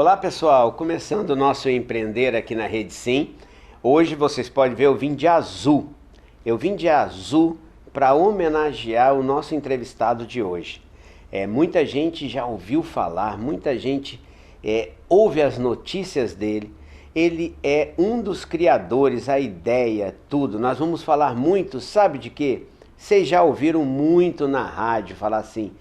Olá pessoal, começando o nosso Empreender aqui na Rede Sim. Hoje vocês podem ver eu vim de azul. Eu vim de azul para homenagear o nosso entrevistado de hoje. Muita gente já ouviu falar, muita gente ouve as notícias dele. Ele é um dos criadores, a ideia, tudo. Nós vamos falar muito, sabe de quê? Vocês já ouviram muito na rádio falar assim: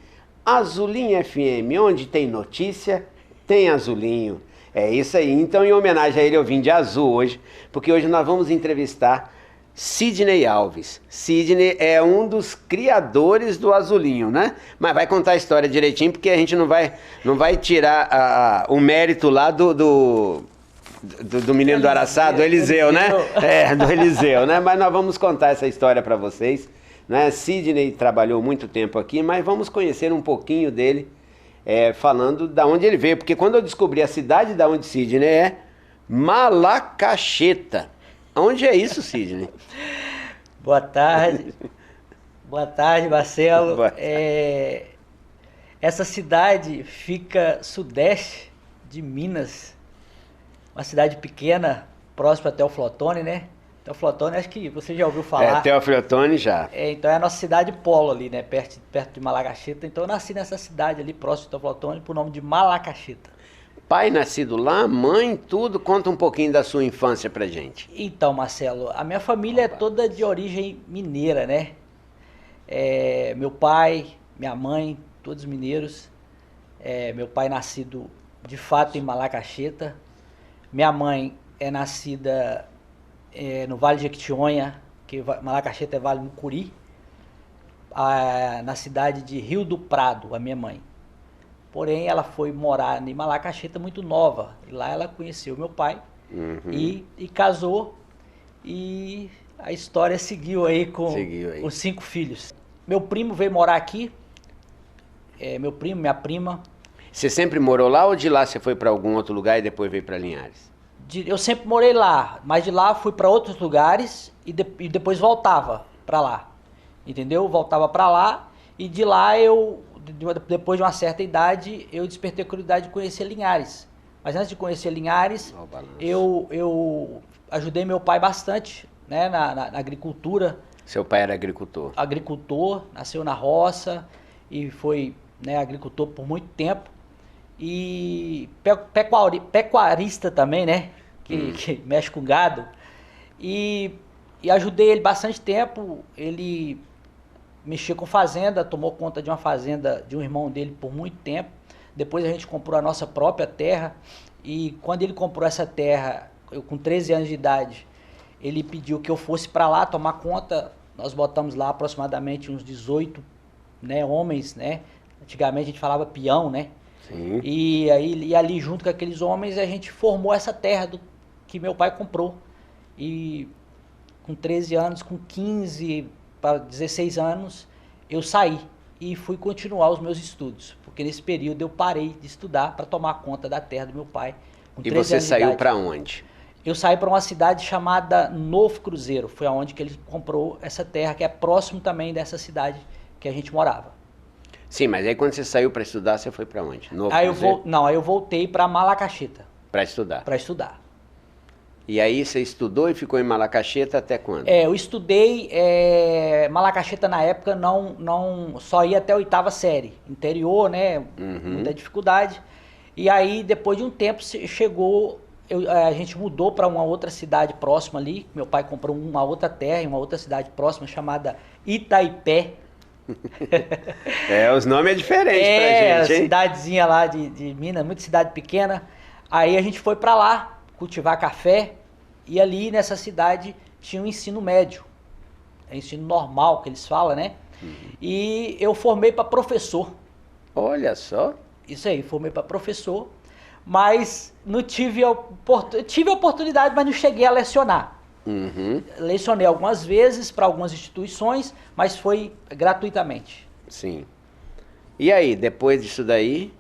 Azulinho FM, onde tem notícia, tem Azulinho. É isso aí. Então, em homenagem a ele, eu vim de azul hoje, porque hoje nós vamos entrevistar Sidney Alves. Sidney é um dos criadores do Azulinho, né? Mas vai contar a história direitinho, porque a gente não vai tirar o mérito lá do menino do Araçá, do Eliseu, né? Do Eliseu, né? Mas nós vamos contar essa história para vocês, né? Sidney trabalhou muito tempo aqui, mas vamos conhecer um pouquinho dele, falando da onde ele veio, porque quando eu descobri a cidade da onde Sidney Malacacheta. Onde é isso, Sidney? Boa tarde. Boa tarde, Marcelo. Boa tarde. Essa cidade fica sudeste de Minas, uma cidade pequena, próxima a Teoflotone, né? Teoflotone, acho que você já ouviu falar. Teoflotone já. Então é a nossa cidade polo ali, né? Perto de Malacacheta. Então eu nasci nessa cidade ali, próximo de Teoflotone, por nome de Malacacheta. Pai nascido lá, mãe, tudo. Conta um pouquinho da sua infância pra gente. Então, Marcelo, a minha família é toda de origem mineira, né? Meu pai, minha mãe, todos mineiros. Meu pai nascido, de fato, em Malacacheta. Minha mãe é nascida no Vale de Jequitinhonha, que Malacacheta é Vale Mucuri, na cidade de Rio do Prado, a minha mãe. Porém, ela foi morar em Malacacheta muito nova. E lá ela conheceu meu pai e casou. E a história seguiu aí com os 5 filhos. Meu primo veio morar aqui. Meu primo, minha prima. Você sempre morou lá ou de lá você foi para algum outro lugar e depois veio para Linhares? Eu sempre morei lá, mas de lá fui para outros lugares e depois voltava para lá. Entendeu? Voltava para lá e de lá depois de uma certa idade, eu despertei a curiosidade de conhecer Linhares. Mas antes de conhecer Linhares, eu ajudei meu pai bastante, né, na agricultura. Seu pai era agricultor? Agricultor, nasceu na roça e foi, né, agricultor por muito tempo. E pecuarista também, né, que mexe com gado. E ajudei ele bastante tempo. Ele mexia com fazenda, tomou conta de uma fazenda de um irmão dele por muito tempo. Depois a gente comprou a nossa própria terra. E quando ele comprou essa terra, eu com 13 anos de idade, ele pediu que eu fosse para lá tomar conta. Nós botamos lá aproximadamente uns 18, né, homens, né? Antigamente a gente falava peão, né? Sim. E ali junto com aqueles homens a gente formou essa terra que meu pai comprou. E com 13 anos, com 15 para 16 anos, eu saí e fui continuar os meus estudos. Porque nesse período eu parei de estudar para tomar conta da terra do meu pai. E você saiu para onde? Eu saí para uma cidade chamada Novo Cruzeiro. Foi aonde que ele comprou essa terra, que é próximo também dessa cidade que a gente morava. Sim, mas aí quando você saiu para estudar, você foi para onde? Aí eu voltei para Malacacheta. Para estudar? Para estudar. E aí você estudou e ficou em Malacacheta até quando? Eu estudei, Malacacheta na época não só ia até a 8ª série, interior, né, muita dificuldade. E aí depois de um tempo chegou, a gente mudou para uma outra cidade próxima ali, meu pai comprou uma outra terra em uma outra cidade próxima chamada Itaipé. Os nomes é diferente pra gente, hein? Cidadezinha lá de Minas, muita cidade pequena. Aí a gente foi para lá cultivar café. E ali nessa cidade tinha um ensino médio, ensino normal que eles falam, né? E eu formei para professor. Olha só. Isso aí, formei para professor, mas não tive a oportunidade, mas não cheguei a lecionar. Lecionei algumas vezes para algumas instituições, mas foi gratuitamente. Sim. E aí, depois disso daí?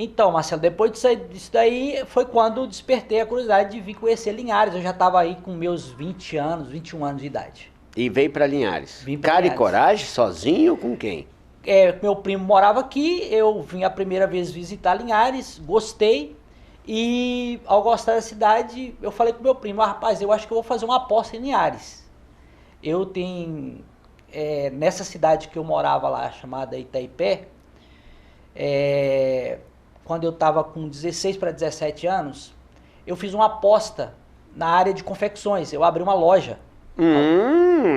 Então, Marcelo, depois disso daí foi quando eu despertei a curiosidade de vir conhecer Linhares. Eu já estava aí com meus 20 anos, 21 anos de idade. E veio para Linhares? Vim pra Cara Linhares. E coragem, sozinho ou com quem? Meu primo morava aqui, eu vim a primeira vez visitar Linhares, gostei E ao gostar da cidade, eu falei com meu primo, rapaz, eu acho que eu vou fazer uma aposta em Linhares. Eu tenho, nessa cidade que eu morava lá, chamada Itaipé, quando eu estava com 16 para 17 anos, eu fiz uma aposta na área de confecções. Eu abri uma loja.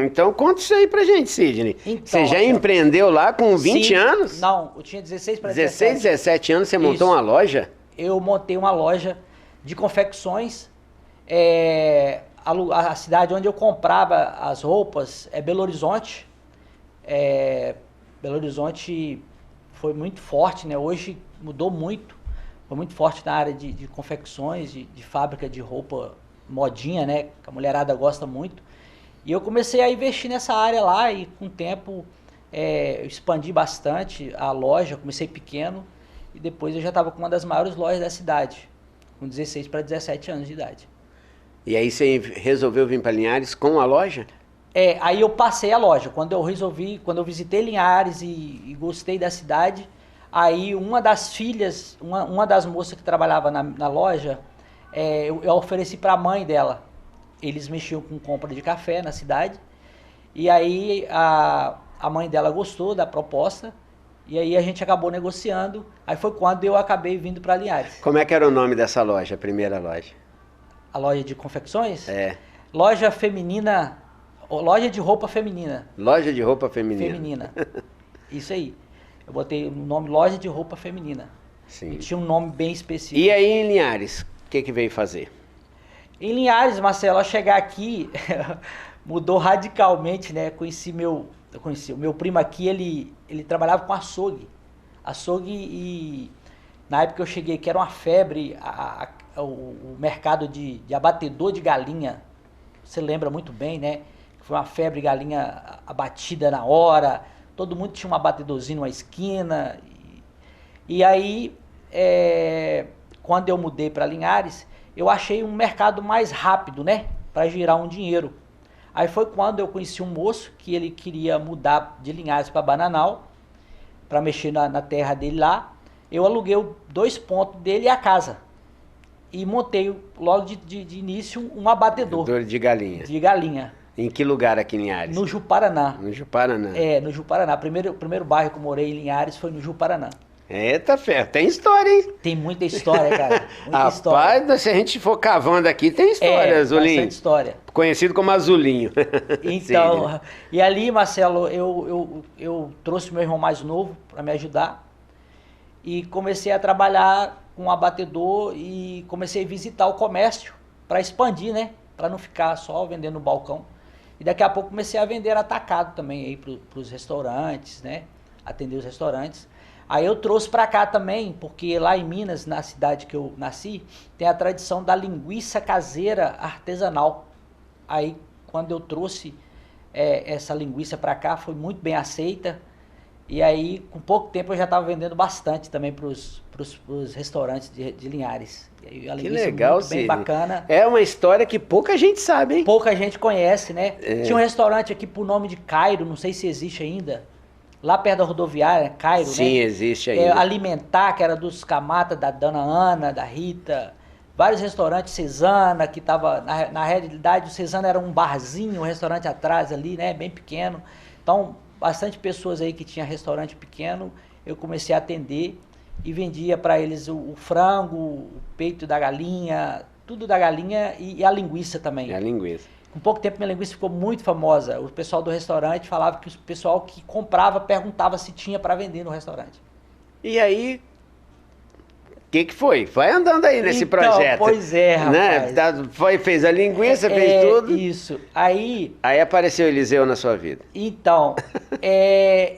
Então conta isso aí pra gente, Sidney. Então, você já Marcelo, empreendeu lá com 20 sim, anos? Não, eu tinha 16 para 16, 17. 17 anos você montou Isso. uma loja? Eu montei uma loja de confecções. A cidade onde eu comprava as roupas é Belo Horizonte. Belo Horizonte foi muito forte, né? Hoje mudou muito. Foi muito forte na área de confecções, de fábrica de roupa modinha, né? Que a mulherada gosta muito. E eu comecei a investir nessa área lá e com o tempo eu expandi bastante a loja. Comecei pequeno e depois eu já estava com uma das maiores lojas da cidade, com 16 para 17 anos de idade. E aí você resolveu vir para Linhares com a loja? Aí eu passei a loja. Quando eu visitei Linhares e gostei da cidade, aí uma das filhas, uma das moças que trabalhava na loja, eu ofereci para a mãe dela. Eles mexiam com compra de café na cidade. E aí a mãe dela gostou da proposta. E aí a gente acabou negociando. Aí foi quando eu acabei vindo para Linhares. Como é que era o nome dessa loja, a primeira loja? A loja de confecções? Loja de roupa feminina. Loja de roupa feminina. Feminina. Isso aí. Eu botei o nome Loja de Roupa Feminina. Sim. E tinha um nome bem específico. E aí em Linhares, o que veio fazer? Em Linhares, Marcelo, ao chegar aqui, mudou radicalmente, né? O meu primo aqui, ele trabalhava com açougue. Açougue e na época que eu cheguei aqui era uma febre, o mercado de abatedor de galinha. Você lembra muito bem, né? Foi uma febre, galinha abatida na hora. Todo mundo tinha um abatedorzinho numa esquina. E aí, quando eu mudei para Linhares, eu achei um mercado mais rápido, né? Para girar um dinheiro. Aí foi quando eu conheci um moço que ele queria mudar de Linhares para Bananal, para mexer na terra dele lá. Eu aluguei 2 pontos dele e a casa. E montei logo de início um abatedor. De galinha. De galinha. Em que lugar aqui em Linhares? No Juparaná. No Juparaná. No Juparaná. O primeiro bairro que eu morei em Linhares foi no Juparaná. Eita fé, tem história, hein? Tem muita história, cara. Muita história. Rapaz, se a gente for cavando aqui, tem história, Azulinho. Bastante história. Conhecido como Azulinho. Então, e ali, Marcelo, eu trouxe meu irmão mais novo para me ajudar e comecei a trabalhar com um abatedor e comecei a visitar o comércio para expandir, né? Para não ficar só vendendo no balcão. E daqui a pouco comecei a vender atacado também aí para os restaurantes, né? Atender os restaurantes. Aí eu trouxe para cá também, porque lá em Minas, na cidade que eu nasci, tem a tradição da linguiça caseira artesanal. Aí quando eu trouxe essa linguiça para cá, foi muito bem aceita. E aí, com pouco tempo, eu já estava vendendo bastante também para os restaurantes de Linhares. E aí, a linguiça que legal, muito bem bacana. É uma história que pouca gente sabe, hein? Pouca gente conhece, né? Tinha um restaurante aqui por nome de Cairo, não sei se existe ainda. Lá perto da rodoviária, Cairo, né? Sim, existe ainda. Alimentar, que era dos Camata, da Dona Ana, da Rita. Vários restaurantes, Cesana, que estava... Na realidade, o Cesana era um barzinho, um restaurante atrás ali, né? Bem pequeno. Então, bastante pessoas aí que tinha restaurante pequeno, eu comecei a atender e vendia para eles o frango, o peito da galinha, tudo da galinha e a linguiça também. E a linguiça. Com pouco tempo minha linguiça ficou muito famosa. O pessoal do restaurante falava que o pessoal que comprava perguntava se tinha para vender no restaurante. E aí, o que foi? Vai andando aí nesse projeto. Pois é, rapaz. Né? Fez a linguiça, fez tudo. Isso. Aí apareceu o Eliseu na sua vida. Então,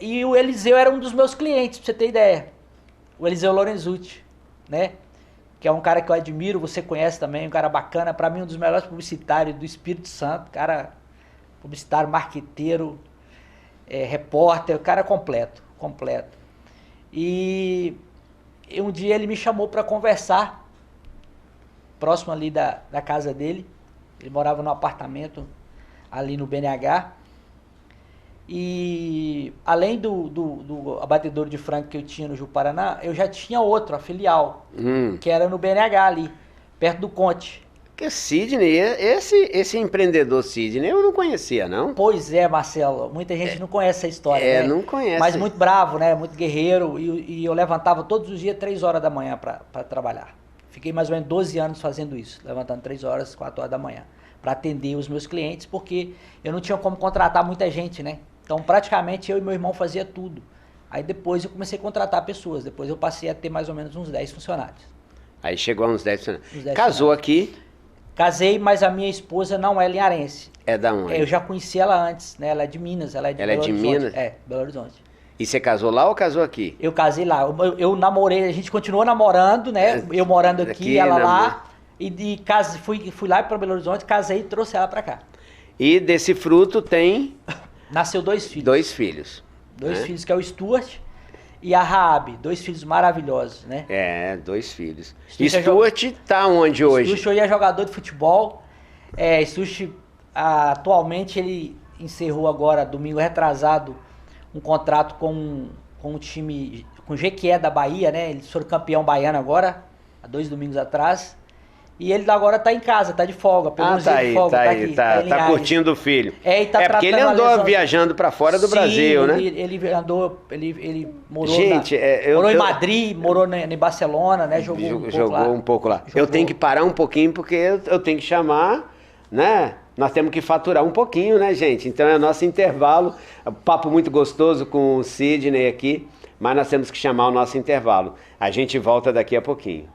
e o Eliseu era um dos meus clientes, pra você ter ideia. O Eliseu Lorenzucci, né? Que é um cara que eu admiro, você conhece também, um cara bacana. Pra mim, um dos melhores publicitários do Espírito Santo. Cara, publicitário, marqueteiro, repórter, cara completo. E um dia ele me chamou para conversar, próximo ali da casa dele. Ele morava num apartamento ali no BNH. E além do abatedouro de frango que eu tinha no Ju-Paraná, eu já tinha outro, a filial, que era no BNH ali, perto do Conte. Que Sidney, esse empreendedor Sidney, eu não conhecia, não. Pois é, Marcelo, muita gente não conhece essa história, né? Não conhece. Mas muito bravo, né? Muito guerreiro, e eu levantava todos os dias 3 horas da manhã para trabalhar. Fiquei mais ou menos 12 anos fazendo isso, levantando 3 horas, 4 horas da manhã, para atender os meus clientes, porque eu não tinha como contratar muita gente, né? Então, praticamente, eu e meu irmão fazia tudo. Aí depois eu comecei a contratar pessoas. Depois eu passei a ter mais ou menos uns 10 funcionários. Aí chegou a uns 10 funcionários. Uns 10 Casou funcionários. aqui. Casei, mas a minha esposa não é linharense. É da onde? Eu já conheci ela antes, né? Ela é de Minas, ela é de Ela Belo é de Horizonte. Minas? É, Belo Horizonte. E você casou lá ou casou aqui? Eu casei lá. Eu namorei, a gente continuou namorando, né? Eu morando aqui, ela lá. E fui lá para Belo Horizonte, casei e trouxe ela para cá. E desse fruto tem... Nasceu 2 filhos. 2 filhos. Dois filhos, que é o Stuart e a Raab. 2 filhos maravilhosos, né? 2 filhos. Stuart Stuart tá onde hoje? Stuart hoje é jogador de futebol. Stuart, atualmente, ele encerrou agora, domingo retrasado, um contrato com o time, com o Jequié da Bahia, né? Eles foram campeão baiano agora, há 2 domingos atrás. E ele agora tá em casa, tá de folga. Pegou Tá aí, de folga, tá curtindo o filho. E tá porque ele andou viajando pra fora do Brasil, né? Ele andou, ele morou, morou em Madrid, morou em Barcelona, né? Jogou um pouco lá. Eu tenho que parar um pouquinho porque eu tenho que chamar, né? Nós temos que faturar um pouquinho, né, gente? Então é o nosso intervalo. Papo muito gostoso com o Sidney aqui, mas nós temos que chamar o nosso intervalo. A gente volta daqui a pouquinho.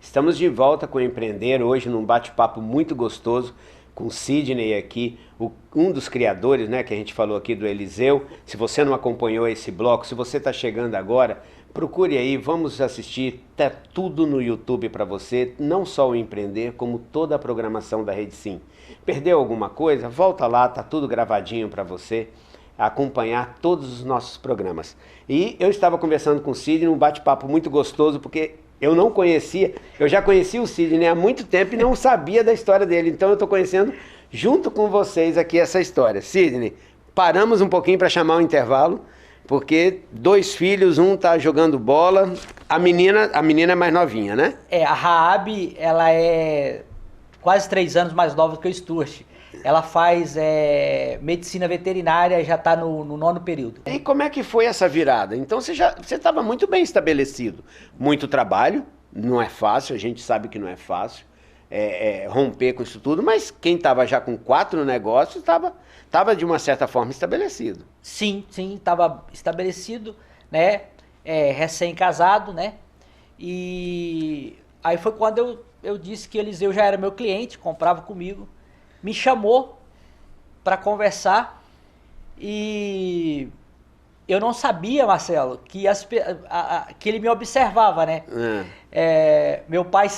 Estamos de volta com o Empreender, hoje num bate-papo muito gostoso com o Sidney aqui, um dos criadores, né, que a gente falou aqui do Eliseu. Se você não acompanhou esse bloco, se você está chegando agora, procure aí, vamos assistir, tá tudo no YouTube para você, não só o Empreender, como toda a programação da Rede Sim. Perdeu alguma coisa? Volta lá, tá tudo gravadinho para você acompanhar todos os nossos programas. E eu estava conversando com o Sidney, um bate-papo muito gostoso, porque eu não conhecia, eu já conhecia o Sidney há muito tempo e não sabia da história dele. Então eu estou conhecendo junto com vocês aqui essa história. Sidney, paramos um pouquinho para chamar o intervalo, porque 2 filhos, um tá jogando bola, a menina é mais novinha, né? A Raab, ela é quase 3 anos mais nova do que o Stuart. Ela faz medicina veterinária, já está no 9º período. E como é que foi essa virada? Então você estava muito bem estabelecido. Muito trabalho, não é fácil, a gente sabe que não é fácil romper com isso tudo, mas quem estava já com 4 negócios estava de uma certa forma estabelecido. Sim, estava estabelecido, né? Recém-casado, né? E aí foi quando eu disse que Eliseu já era meu cliente, comprava comigo. Me chamou para conversar e eu não sabia, Marcelo, que ele me observava, né? Meu pai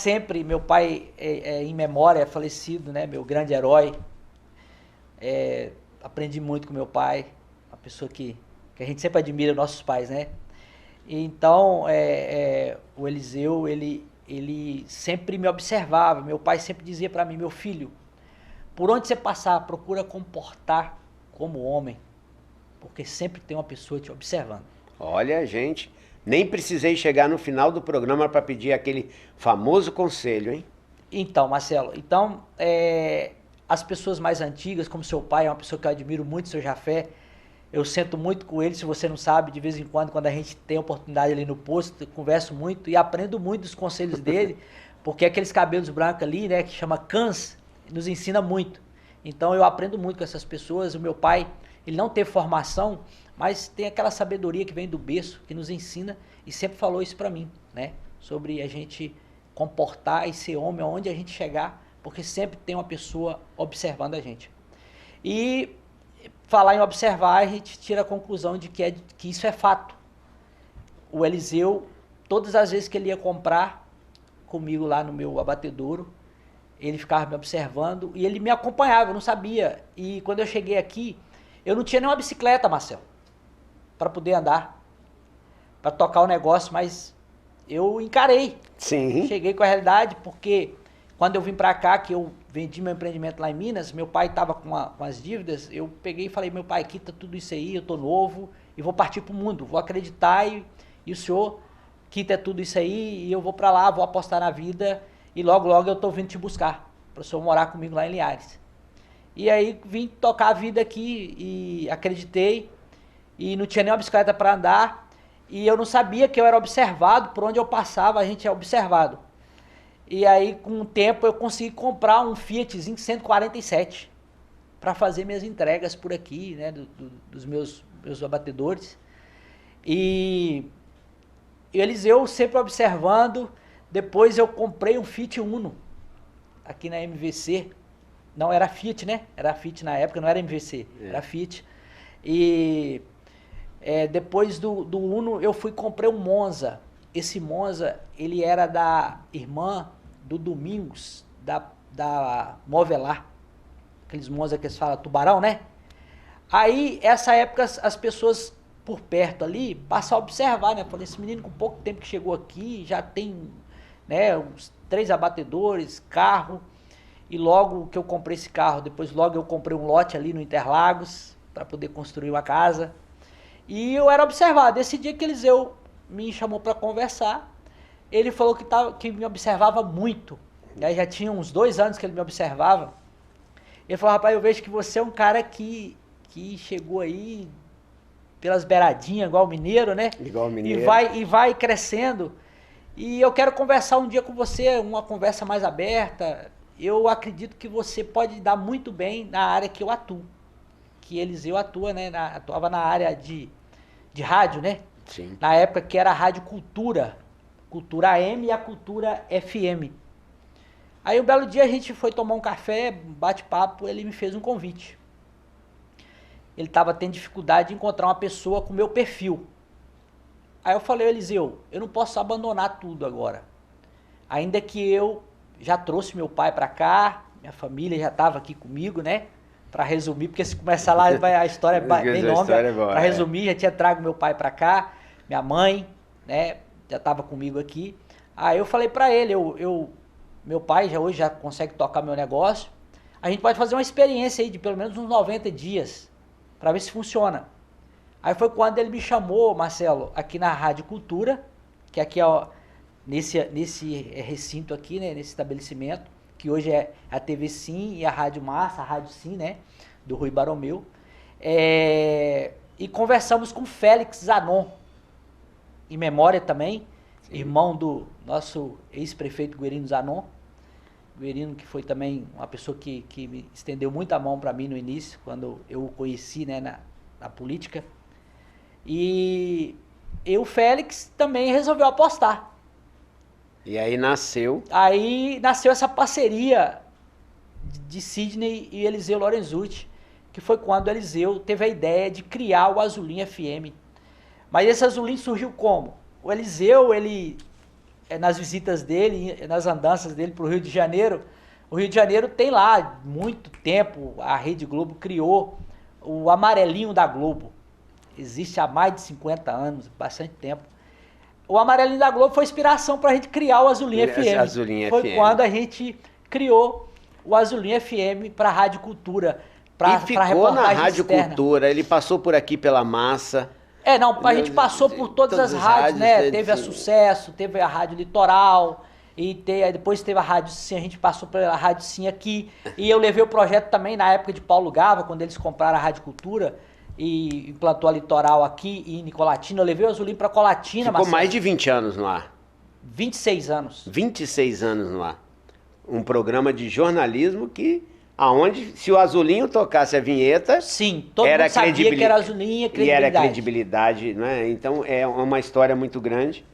em memória, é falecido, né? Meu grande herói. Aprendi muito com meu pai, uma pessoa que a gente sempre admira, nossos pais, né? Então, o Eliseu, ele sempre me observava. Meu pai sempre dizia para mim, meu filho, por onde você passar, procura comportar como homem, porque sempre tem uma pessoa te observando. Olha, gente, nem precisei chegar no final do programa para pedir aquele famoso conselho, hein? Então, Marcelo, as pessoas mais antigas, como seu pai, é uma pessoa que eu admiro muito, seu Jafé, eu sento muito com ele, se você não sabe, de vez em quando a gente tem oportunidade ali no posto, eu converso muito e aprendo muito dos conselhos dele, porque aqueles cabelos brancos ali, né, que chama cãs, nos ensina muito. Então eu aprendo muito com essas pessoas. O meu pai, ele não teve formação, mas tem aquela sabedoria que vem do berço, que nos ensina, e sempre falou isso para mim, né? Sobre a gente comportar e ser homem aonde a gente chegar, porque sempre tem uma pessoa observando a gente. E falar em observar, a gente tira a conclusão de que isso é fato. O Eliseu, todas as vezes que ele ia comprar comigo lá no meu abatedouro, ele ficava me observando e ele me acompanhava, eu não sabia. E quando eu cheguei aqui, eu não tinha nenhuma bicicleta, Marcelo, para poder andar. para tocar o negócio, mas eu encarei. Sim. Cheguei com a realidade, porque quando eu vim para cá, que eu vendi meu empreendimento lá em Minas, meu pai estava com as dívidas, eu peguei e falei, meu pai, quita tudo isso aí, eu tô novo e vou partir pro mundo, vou acreditar e o senhor quita tudo isso aí e eu vou para lá, vou apostar na vida e logo, logo eu tô vindo te buscar, para o senhor morar comigo lá em Linhares. E aí vim tocar a vida aqui e acreditei e não tinha nem uma bicicleta para andar e eu não sabia que eu era observado, por onde eu passava a gente é observado. E aí, com o tempo, eu consegui comprar um Fiatzinho 147 para fazer minhas entregas por aqui, né, dos meus abatedores. E Eliseu sempre observando. Depois eu comprei um Fiat Uno aqui na MVC. Não era Fiat, né? Era Fiat na época, não era MVC, era Fiat. E depois do Uno, eu fui e comprei um Monza. Esse Monza, ele era da irmã do Domingos, da Movelar. Aqueles Monza que eles falam tubarão, né? Aí, essa época, as pessoas por perto ali passam a observar, né? Falei, esse menino com pouco tempo que chegou aqui, já tem, né, uns 3 abatedores, carro. E logo que eu comprei esse carro, depois logo eu comprei um lote ali no Interlagos, para poder construir uma casa. E eu era observado. Esse dia que Eliseu me chamou para conversar, ele falou que me observava muito. E aí já tinha uns 2 anos que ele me observava. Ele falou, rapaz, eu vejo que você é um cara que chegou aí pelas beiradinhas, igual o mineiro, né? Igual o mineiro. E vai crescendo. E eu quero conversar um dia com você, uma conversa mais aberta. Eu acredito que você pode dar muito bem na área que eu atuo. Que Eliseu atua, né? Atuava na área de rádio, né? Sim. Na época que era a Rádio Cultura, Cultura AM e a Cultura FM. Aí um belo dia a gente foi tomar um café, bate-papo, ele me fez um convite. Ele estava tendo dificuldade de encontrar uma pessoa com o meu perfil. Aí eu falei, Eliseu, eu não posso abandonar tudo agora. Ainda que eu já trouxe meu pai para cá, minha família já estava aqui comigo, né? Para resumir, porque se começar lá a história é bem longa. Para resumir, já tinha trago meu pai para cá, minha mãe, né? Já estava comigo aqui. Aí eu falei para ele, meu pai hoje já consegue tocar meu negócio. A gente pode fazer uma experiência aí de pelo menos uns 90 dias para ver se funciona. Aí foi quando ele me chamou, Marcelo, aqui na Rádio Cultura, que aqui é nesse recinto aqui, né, nesse estabelecimento, que hoje é a TV Sim e a Rádio Massa, a Rádio Sim, né, do Rui Baromeu. E conversamos com Félix Zanon, em memória também, sim, irmão do nosso ex-prefeito Guerino Zanon. Guerino, que foi também uma pessoa que me estendeu muito a mão para mim no início, quando eu o conheci, né, na política. E o Félix também resolveu apostar. E aí nasceu essa parceria de Sidney e Eliseu Lorenzucci, que foi quando o Eliseu teve a ideia de criar o Azulim FM. Mas esse Azulim surgiu como? O Eliseu, ele, nas visitas dele, nas andanças dele para o Rio de Janeiro, o Rio de Janeiro tem lá muito tempo, a Rede Globo criou o amarelinho da Globo. Existe há mais de 50 anos, bastante tempo. O amarelinho da Globo foi inspiração para a gente criar o Azulim FM. Azulim foi FM. Quando a gente criou o Azulim FM para a Rádio Cultura. E ficou na Rádio Cultura, ele passou por aqui pela Massa. A gente passou por todas as rádios, né? Teve a Sucesso, teve a Rádio Litoral, e depois teve a Rádio Sim, a gente passou pela Rádio Sim aqui. E eu levei o projeto também na época de Paulo Gava, quando eles compraram a Rádio Cultura e implantou a Litoral aqui e em Colatina. Eu levei o Azulim para Colatina. Ficou mais de 20 anos no ar. 26 anos. 26 anos no ar. Um programa de jornalismo que, aonde, se o Azulinho tocasse a vinheta... Sim, todo mundo sabia que era Azulinho, credibilidade. E era credibilidade, né? Então é uma história muito grande.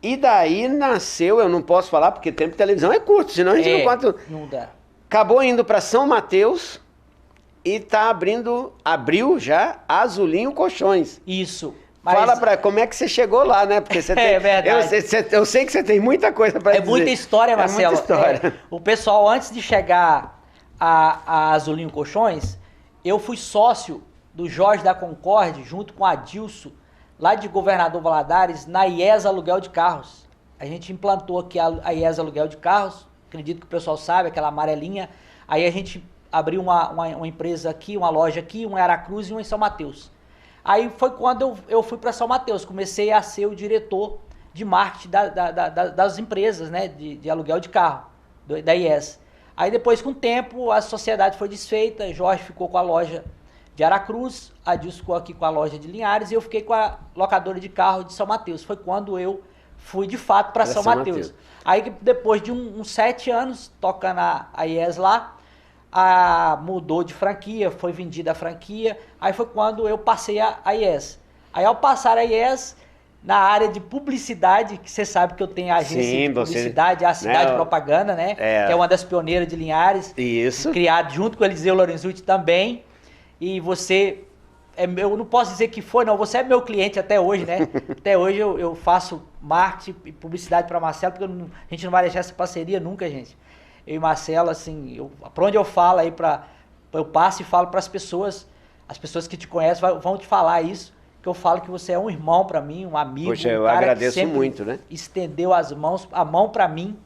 E daí nasceu, eu não posso falar porque tempo de televisão é curto, senão a gente não conta... Não dá. Acabou indo para São Mateus e abriu já Azulinho Colchões. Isso. Fala como é que você chegou lá, né? Porque você tem, verdade. Eu sei que você tem muita coisa para dizer. É muita história, Marcelo. É muita história. O pessoal, antes de chegar a Azulinho Colchões, eu fui sócio do Jorge da Concorde, junto com a Adilson, lá de Governador Valadares, na IES Aluguel de Carros. A gente implantou aqui a IES Aluguel de Carros, acredito que o pessoal sabe, aquela amarelinha. Aí a gente abriu uma empresa aqui, uma loja aqui, uma em Aracruz e uma em São Mateus. Aí foi quando eu fui para São Mateus, comecei a ser o diretor de marketing das empresas, né, de aluguel de carro, da IES. Aí depois, com o tempo, a sociedade foi desfeita, Jorge ficou com a loja de Aracruz, a Dilson ficou aqui com a loja de Linhares e eu fiquei com a locadora de carro de São Mateus. Foi quando eu fui de fato para São Mateus. Aí depois de uns 7 anos tocando a IES lá, mudou de franquia, foi vendida a franquia, aí foi quando eu passei a IES. Aí ao passar a IES, na área de publicidade, que você sabe que eu tenho a agência de publicidade, a Cidade Propaganda, né? Que é uma das pioneiras de Linhares. Isso. Criado junto com o Eliseu Lorenzucci também. E você, eu não posso dizer que foi, não, você é meu cliente até hoje, né? Até hoje eu faço marketing e publicidade para Marcelo, porque a gente não vai deixar essa parceria nunca, gente. Eu e Marcelo, assim, pra onde eu falo aí, eu passo e falo para as pessoas que te conhecem vão te falar isso, que eu falo que você é um irmão para mim, um amigo. Poxa, eu cara agradeço que sempre muito, né? Estendeu a mão para mim.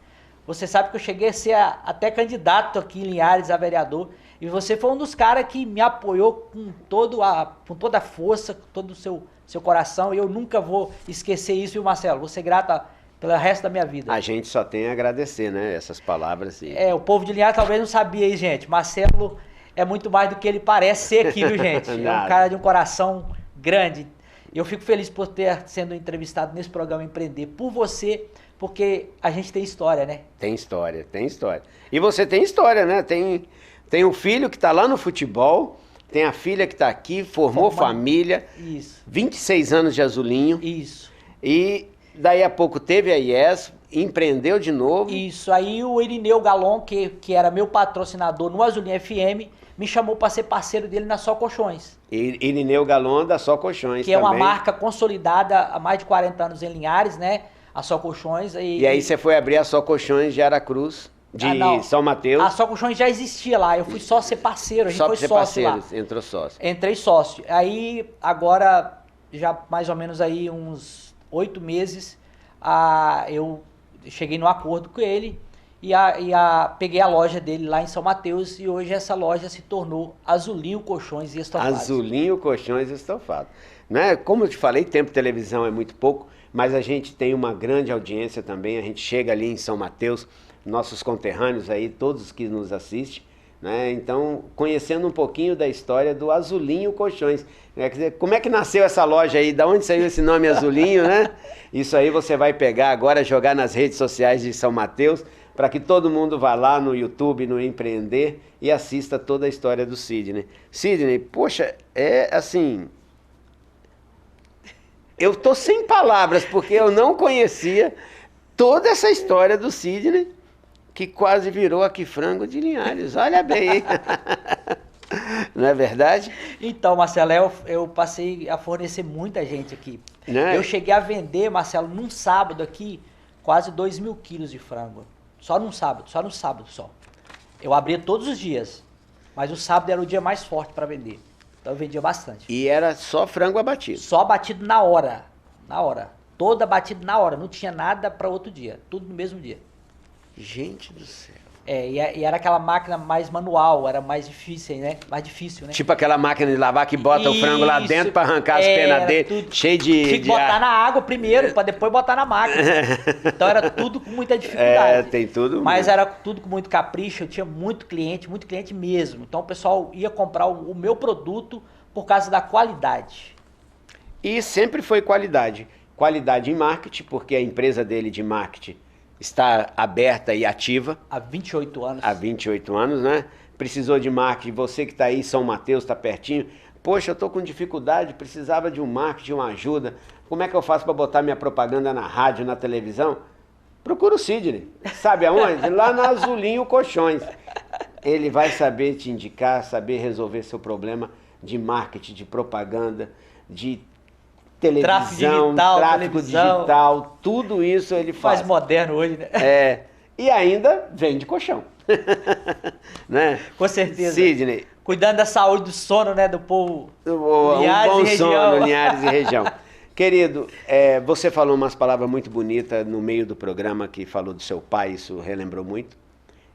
Você sabe que eu cheguei a ser até candidato aqui em Linhares a vereador, e você foi um dos caras que me apoiou com toda a força, com todo o seu coração, e eu nunca vou esquecer isso, viu, Marcelo? Vou ser grato pelo resto da minha vida. A gente só tem a agradecer, né, essas palavras. O povo de Linhares talvez não sabia aí, gente. Marcelo é muito mais do que ele parece ser aqui, viu, gente? É um cara de um coração grande. Eu fico feliz por ter sendo entrevistado nesse programa Empreender por você, porque a gente tem história, né? Tem história. E você tem história, né? Tem um filho que está lá no futebol, tem a filha que está aqui, formou família. Isso. 26 anos de Azulinho. Isso. E daí a pouco teve a IES, empreendeu de novo. Isso. Aí o Irineu Galon, que era meu patrocinador no Azulinho FM, me chamou para ser parceiro dele na Só Colchões. Irineu Galon da Só Colchões que também. É uma marca consolidada há mais de 40 anos em Linhares, né? A Só Colchões. E aí você foi abrir a Só Colchões de Aracruz, de São Mateus. A Só Colchões já existia lá, eu fui só ser parceiro, a gente foi sócio lá. Entrou sócio. Entrei sócio. Aí, agora, já mais ou menos aí uns 8 meses, eu cheguei no acordo com ele e peguei a loja dele lá em São Mateus, e hoje essa loja se tornou Azulinho Colchões e Estofados. Azulinho Colchões e Estofados. Né? Como eu te falei, tempo de televisão é muito pouco, mas a gente tem uma grande audiência também, a gente chega ali em São Mateus, nossos conterrâneos aí, todos que nos assistem, né? Então, conhecendo um pouquinho da história do Azulinho Colchões. Quer dizer, como é que nasceu essa loja aí? Da onde saiu esse nome Azulinho, né? Isso aí você vai pegar agora, jogar nas redes sociais de São Mateus, para que todo mundo vá lá no YouTube, no Empreender, e assista toda a história do Sidney. Sidney, poxa, é assim... Eu tô sem palavras, porque eu não conhecia toda essa história do Sidney, que quase virou aqui frango de Linhares. Olha bem, não é verdade? Então, Marcelo, eu passei a fornecer muita gente aqui. Né? Eu cheguei a vender, Marcelo, num sábado aqui, quase 2.000 quilos de frango. Só no sábado só. Eu abria todos os dias, mas o sábado era o dia mais forte para vender. Então eu vendia bastante. E era só frango abatido? Só abatido na hora. Todo abatido na hora. Não tinha nada para outro dia. Tudo no mesmo dia. Gente do céu. E era aquela máquina mais manual, era mais difícil, né? Tipo aquela máquina de lavar que bota o frango lá dentro para arrancar as penas dele, cheio de... Tinha que botar na água primeiro, para depois botar na máquina. Então era tudo com muita dificuldade. Tem tudo. Mas era tudo com muito capricho, eu tinha muito cliente mesmo. Então o pessoal ia comprar o meu produto por causa da qualidade. E sempre foi qualidade. Qualidade em marketing, porque a empresa dele de marketing está aberta e ativa. Há 28 anos. Há 28 anos, né? Precisou de marketing. Você que está aí, São Mateus, está pertinho. Poxa, eu estou com dificuldade, precisava de um marketing, uma ajuda. Como é que eu faço para botar minha propaganda na rádio, na televisão? Procura o Sidney. Sabe aonde? Lá na Azulinho Colchões. Ele vai saber te indicar, saber resolver seu problema de marketing, de propaganda, de televisão, tráfego digital, tudo isso ele faz. Faz moderno hoje, né? E ainda vende colchão. Né? Com certeza. Sidney. Cuidando da saúde do sono, né, do povo. Um bom sono, Linhares e região. Querido, você falou umas palavras muito bonitas no meio do programa, que falou do seu pai, isso relembrou muito.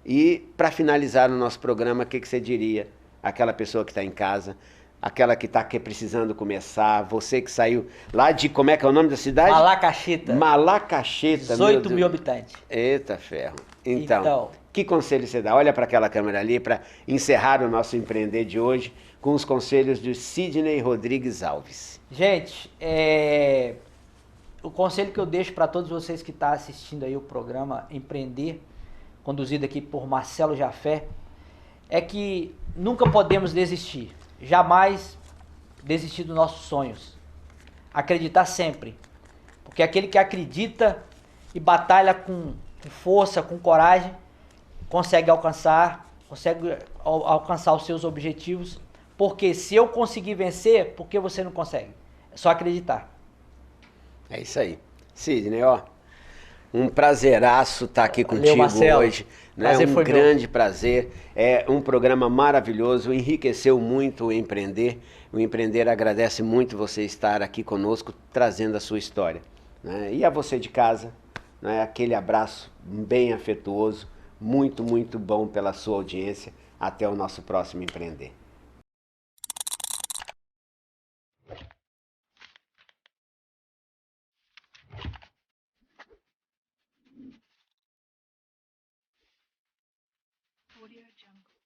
E para finalizar o nosso programa, o que você diria àquela pessoa que está em casa, aquela que está precisando começar, você que saiu lá de, como é que é o nome da cidade? Malacacheta. Malacacheta, 18 mil habitantes. Eita ferro. Então, que conselho você dá? Olha para aquela câmera ali para encerrar o nosso empreender de hoje com os conselhos de Sidney Rodrigues Alves. Gente, o conselho que eu deixo para todos vocês que estão assistindo aí o programa Empreender, conduzido aqui por Marcelo Jafé, é que nunca podemos desistir, jamais desistir dos nossos sonhos, acreditar sempre, porque aquele que acredita e batalha com força, com coragem, consegue alcançar os seus objetivos, porque se eu conseguir vencer, por que você não consegue? É só acreditar. É isso aí. Sidney, ó, um prazeraço estar aqui contigo Marcelo. Hoje. Né? Um grande prazer. É um programa maravilhoso, enriqueceu muito o Empreender. O Empreender agradece muito você estar aqui conosco, trazendo a sua história. Né? E a você de casa, né? Aquele abraço bem afetuoso, muito, muito bom pela sua audiência. Até o nosso próximo Empreender. Audio Jungle.